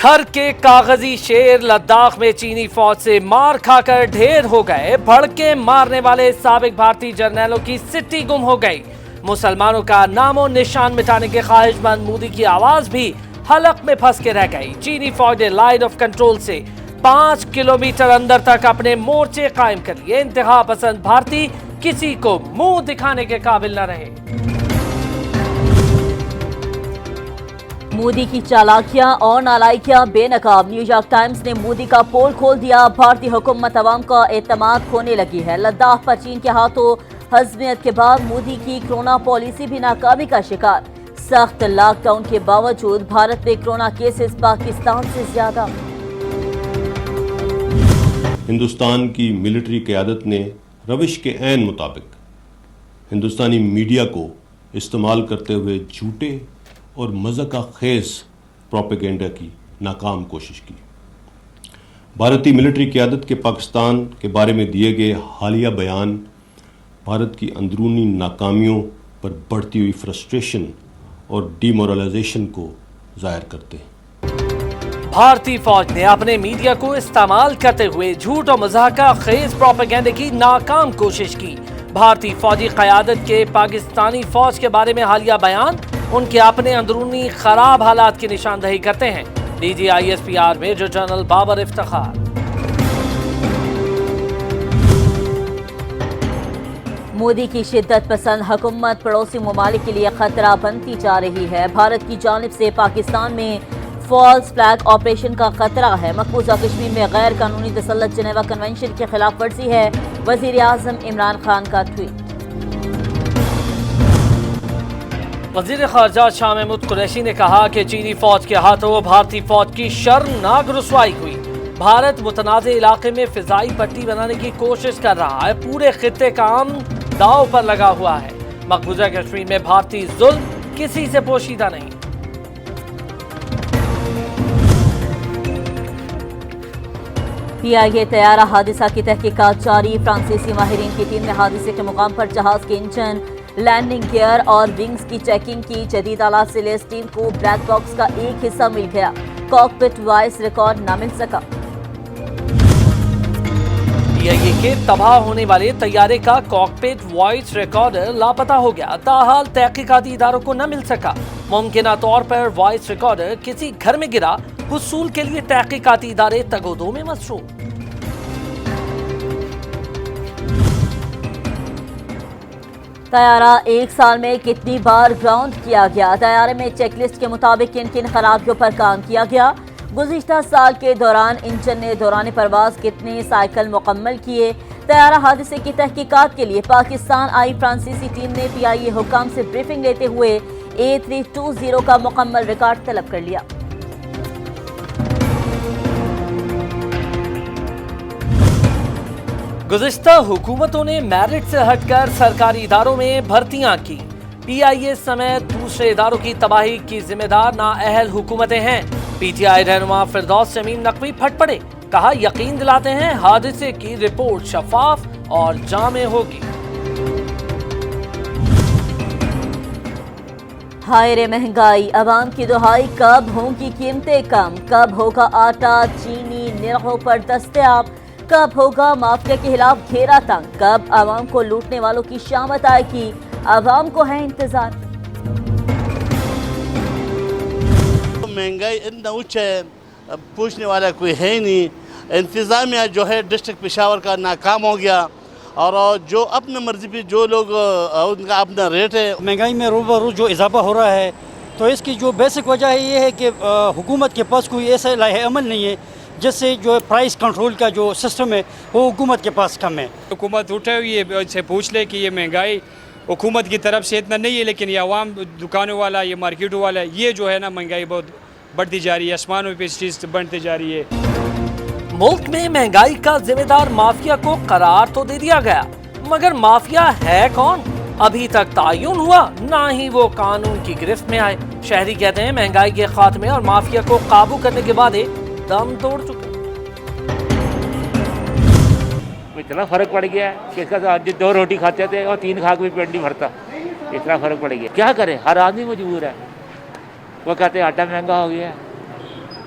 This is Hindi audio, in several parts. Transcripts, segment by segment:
घर के कागजी शेर लद्दाख में चीनी फौज से मार खाकर ढेर हो गए। भड़के मारने वाले साबिक भारतीय जर्नैलों की सिट्टी गुम हो गई। मुसलमानों का नामो निशान मिटाने के ख्वाहिशमंद मोदी की आवाज भी हलक में फंस के रह गई। चीनी फौज ने लाइन ऑफ कंट्रोल से 5 किलोमीटर अंदर तक अपने मोर्चे कायम कर लिए। इंतहा पसंद भारतीय किसी को मुंह दिखाने के काबिल न रहे। मोदी की चालाकियां और नालायकियां बेनकाब। न्यूयॉर्क टाइम्स ने मोदी का पोल खोल दिया। भारतीय हुकूमत अवाम का एतमाद खोने लगी है। लद्दाख पर चीन के हाथों हज़मियत के बाद मोदी की कोरोना पॉलिसी भी नाकामी का शिकार। सख्त लॉकडाउन के बावजूद भारत में कोरोना केसेस पाकिस्तान से ज्यादा। हिंदुस्तान की मिलिट्री क़यादत ने रविश के ऐन मुताबिक हिंदुस्तानी मीडिया को इस्तेमाल करते हुए झूठे और मज़ाक़ खेज़ प्रोपेगेंडा की नाकाम कोशिश की। भारतीय मिलिट्री क़यादत के पाकिस्तान के बारे में दिए गए हालिया बयान भारत की अंदरूनी नाकामियों पर बढ़ती हुई फ्रस्ट्रेशन और डिमोरलाइजेशन को ज़ाहिर करते हैं। भारतीय फौज ने अपने मीडिया को इस्तेमाल करते हुए झूठ और मज़ाक़ खेज़ प्रोपेगेंडा की नाकाम कोशिश की। भारतीय फौजी क़यादत के पाकिस्तानी फौज के बारे में हालिया बयान उनके अपने अंदरूनी खराब हालात की निशानदही करते हैं। DGISPR major general Babar Iftikhar. Modi की शिद्दत पसंद हुकूमत पड़ोसी ममालिक के लिए खतरा बनती जा रही है। भारत की जानिब से पाकिस्तान में फॉल्स फ्लैग ऑपरेशन का खतरा है। मकबूजा कश्मीर में गैर कानूनी तसल्लुत जिनेवा कन्वेंशन की खिलाफ वर्जी है। वजीर आज़म इमरान खान का ट्वीट। वज़ीर ख़ारजा शाह महमूद कुरैशी ने कहा कि चीनी फौज के हाथों भारतीय फौज की शर्मनाक रुसवाई हुई। भारत मुतनाज़ इलाके में फ़िज़ाई पट्टी बनाने की कोशिश कर रहा है। पूरे खित्ते का अमन दांव पर लगा हुआ है। मकबूजा कश्मीर में भारतीय जुल्म किसी से पोशीदा नहीं। PIA तैयारा हादसा की तहकीकात जारी। फ्रांसीसी माहिरीन की टीम ने हादसे के मुकाम पर जहाज के इंजन, लैंडिंग गियर और विंग्स की चेकिंग की। जदीद आलात से लैस टीम को ब्लैक बॉक्स का एक हिस्सा मिल गया। कॉकपिट वॉइस रिकॉर्ड न मिल सका। PIA के तबाह होने वाले तैयारे का कॉकपिट वॉइस रिकॉर्डर लापता हो गया। ताहाल तहकीकाती इदारों को न मिल सका। मुमकिना तौर पर वॉइस रिकॉर्डर किसी घर में गिरा। हुसूल के लिए तहकीकाती इदारे तगोदों में मसरूफ। तैयारा एक साल में कितनी बार ग्राउंड किया गया? तैयारे में चेकलिस्ट के मुताबिक किन किन खराबियों पर काम किया गया? गुज़िश्ता साल के दौरान इंजन ने दौरान परवाज कितने साइकिल मुकम्मल किए? तैयारा हादसे की तहकीकात के लिए पाकिस्तान आई फ्रांसीसी टीम ने PIA हुकाम से ब्रीफिंग लेते हुए A320 का मुकम्मल रिकॉर्ड तलब कर लिया। गुज़िश्ता हुकूमतों ने मेरिट से हटकर सरकारी इदारों में भर्तियां की। PIA समेत दूसरे इदारों की तबाही की जिम्मेदार नाअहल हुकूमतें हैं। PTI रहनुमा फिरदौस शमीम नकवी फट पड़े। कहा यकीन दिलाते हैं हादसे की रिपोर्ट शफाफ और जामे होगी। हाय रे महंगाई, अवाम की दुहाई, कब होंगी कीमतें कम? कब होगा आटा चीनी निरखों पर दस्तयाब? कब होगा माफिया के खिलाफ घेरा तंग? कब आवाम को लूटने वालों की शामत आएगी? आवाम को है इंतजार। महंगाई इतना उच्च है, पूछने वाला कोई है ही नहीं। इंतज़ामिया जो है डिस्ट्रिक्ट पेशावर का नाकाम हो गया और जो अपने मर्जी पे जो लोग उनका अपना रेट है। महंगाई में रोज़ बरोज़ जो इजाफा हो रहा है, तो इसकी जो बेसिक वजह है ये है कि हुकूमत के पास कोई ऐसा लाहे अमल नहीं है जिससे जो प्राइस कंट्रोल का जो सिस्टम है वो हुकूमत के पास कम है। हुकूमत उठे ये से पूछ ले कि ये महंगाई हुकूमत की तरफ से इतना नहीं है, लेकिन ये आवाम दुकानों वाला, ये मार्केटों वाला, ये जो है ना महंगाई बहुत बढ़ती जा रही है। आसमानों पे चीज़ बढ़ती जा रही है। मुल्क में महंगाई का जिम्मेदार माफिया को करार तो दे दिया गया, मगर माफिया है कौन? अभी तक तायुन हुआ ना ही वो कानून की गिरफ्त में आए। शहरी कहते हैं महंगाई के खात्मे और माफिया को काबू करने के बाद दम तोड़ चुके। इतना फर्क पड़ गया है कि इसका आज 2 रोटी खाते थे और 3 खा के भी पेट नहीं भरता। इतना फर्क पड़ गया, क्या करें, हर आदमी मजबूर है। वो कहते हैं आटा महंगा हो गया है,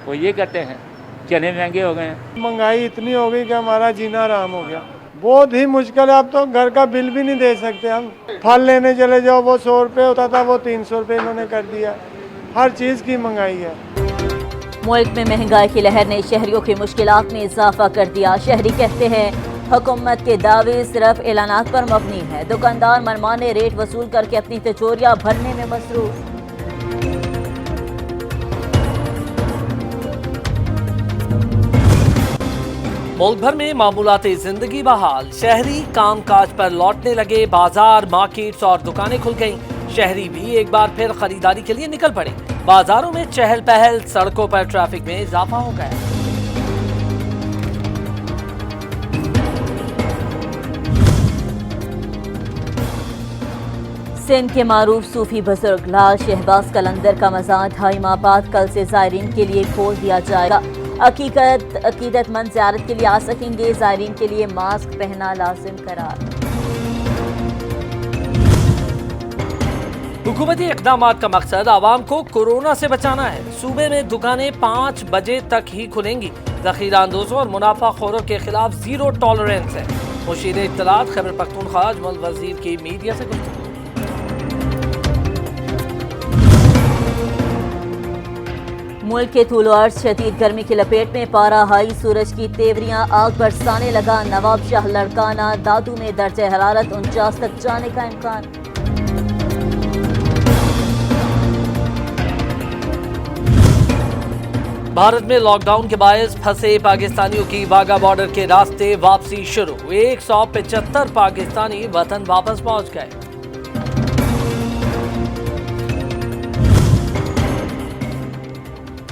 वो ये कहते हैं चने महंगे हो गए हैं। महंगाई इतनी हो गई कि हमारा जीना आराम हो गया। बहुत ही मुश्किल है, अब तो घर का बिल भी नहीं दे सकते हम। फल लेने चले जाओ, वो 100 रुपये होता था, वो 300 रुपये इन्होंने कर दिया। हर चीज़ की महंगाई है। मुल्क में महंगाई की लहर ने शहरियों की मुश्किलात में इजाफा कर दिया। शहरी कहते हैं हुकूमत के दावे सिर्फ ऐलानात पर मबनी है। दुकानदार मनमाने रेट वसूल करके अपनी तिजोरियां भरने में मसरूफ। मुल्क भर में मामूलाती जिंदगी बहाल, शहरी कामकाज पर लौटने लगे। बाजार, मार्केट्स और दुकानें खुल गईं। शहरी भी एक बार फिर खरीदारी के लिए निकल पड़े। बाजारों में चहल पहल, सड़कों पर ट्रैफिक में इजाफा हो गया। सिंध के मारूफ सूफी बुजुर्ग लाल शहबाज कलंदर का मज़ार 2.5 माह बाद कल से ज़ायरीन के लिए खोल दिया जाएगा। अकीदतमंद ज़ियारत के लिए आ सकेंगे। ज़ायरीन के लिए मास्क पहनना लाजिम करार। हुकूमती इक़दामात का मकसद आवाम को कोरोना से बचाना है। सूबे में दुकानें 5 बजे तक ही खुलेंगी। ज़ख़ीरा अंदोज़ों और मुनाफाखोरों के खिलाफ ज़ीरो टॉलरेंस है। मुशीर इत्तलात खैबर पख्तूनख्वा अजमल वज़ीर की मीडिया से गुफ्तगू। मुल्क के तूल अर्ज़ शदीद गर्मी की लपेट में, पारा हाई, सूरज की तेवरियां आग बरसाने लगा। नवाब शाह, लड़काना, दादू में दर्जे हरारत 49 तक जाने का इम्कान। भारत में लॉकडाउन के बायस फंसे पाकिस्तानियों की वाघा बॉर्डर के रास्ते वापसी शुरू। 175 पाकिस्तानी वतन वापस पहुंच गए।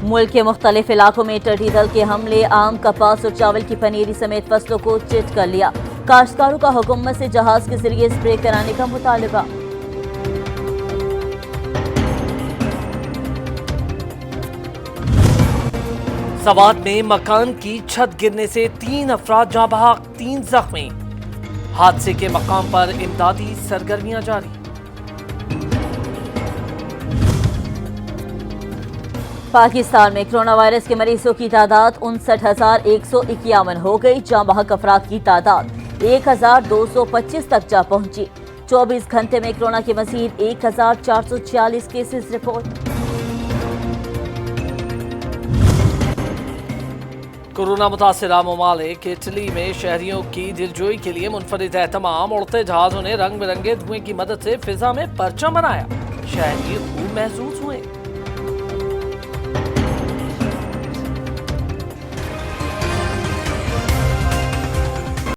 मुल्क के मुख्तलिफ इलाकों में टिड्डी दल के हमले, आम, कपास और चावल की पनीरी समेत फसलों को चिट कर लिया। काश्तकारों का हुकूमत से जहाज के जरिए स्प्रे कराने का मुतालबा। सवात में मकान की छत गिरने से 3 अफराद जाँ बहक, 3 जख्मी। हादसे के मकाम पर इमदादी सरगर्मियां जारी। पाकिस्तान में कोरोना वायरस के मरीजों की तादाद 59,151 हो गई। जाँ बहक अफराद की तादाद 1,225 तक जा पहुंची। 24 घंटे में कोरोना के मजीद 1,446 केसेस रिपोर्ट। कोरोना मुतासिरा ममालिक इटली में शहरियों की दिलजोई के लिए मुनफरिद एहतमाम। उड़ते जहाजों ने रंग बिरंगे धुएं की मदद से फिजा में परचम बनाया। शहरी खूब महसूस हुए।